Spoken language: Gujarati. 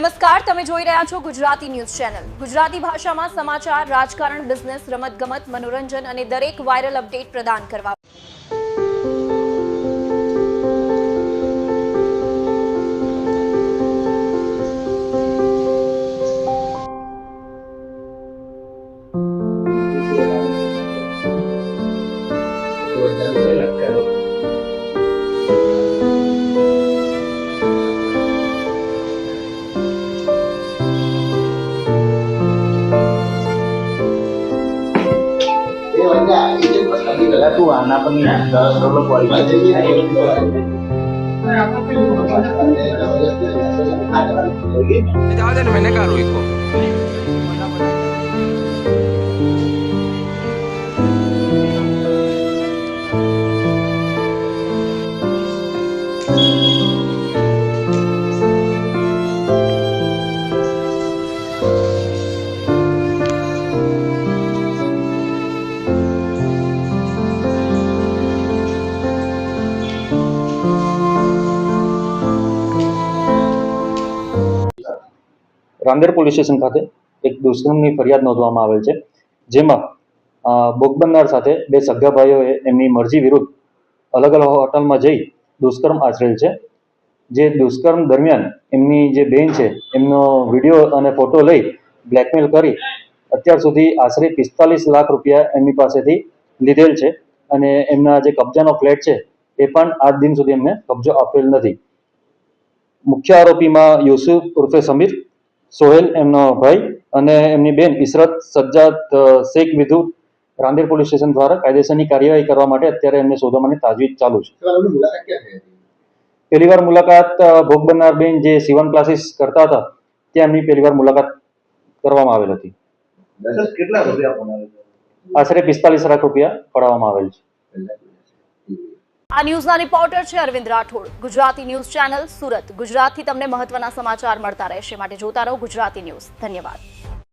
નમસ્કાર, તમે જોઈ રહ્યા છો ગુજરાતી ન્યૂઝ ચેનલ. ગુજરાતી ભાષામાં સમાચાર, રાજકારણ, બિઝનેસ, રમતગમત, મનોરંજન અને દરેક વાયરલ અપડેટ પ્રદાન કરવા. तू आना पण नहीं मैंने कहा रोहित को રાંદેર પોલીસ સ્ટેશન ખાતે એક દુષ્કર્મની ફરિયાદ નોંધવામાં આવેલ છે, જેમાં ભોગ બનનાર સાથે બે સગા ભાઈઓએ એમની મરજી વિરુદ્ધ અલગ અલગ હોટલમાં જઈ દુષ્કર્મ આચરેલ છે. જે દુષ્કર્મ દરમિયાન એમની જે બેન છે એમનો વિડીયો અને ફોટો લઈ બ્લેકમેલ કરી અત્યાર સુધી આશરે 45 લાખ રૂપિયા એમની પાસેથી લીધેલ છે અને એમના જે કબજાનો ફ્લેટ છે એ પણ આજ દિન સુધી એમને કબજો આપેલ નથી. મુખ્ય આરોપીમાં યુસુફ ઉર્ફે સમીર, સોહેલ એમનો ભાઈ અને એમની બેન ઇશરત સજ્જાદ શેખ વિરુદ્ધ રાંદેર પોલીસ સ્ટેશન દ્વારા કાયદેસરની કાર્યવાહી કરવા માટે અત્યારે એમને શોધવાની તાજવીજ ચાલુ છે. પહેલી વાર મુલાકાત ભોગ બનનાર બેન જે સીવન ક્લાસીસ કરતા હતા ત્યાં એમની પહેલી વાર મુલાકાત કરવામાં આવેલ હતી. કેટલા રૂપિયા આશરે 45 લાખ રૂપિયા ફાળવવામાં આવેલ છે. આ ન્યૂઝના રિપોર્ટર છે અરવિંદ રાઠોડ. Gujarati news channel, Surat. ગુજરાતથી તમને મહત્વના સમાચાર મળતા રહેશે, માટે જોતા રહો ગુજરાતી ન્યૂઝ. ધન્યવાદ.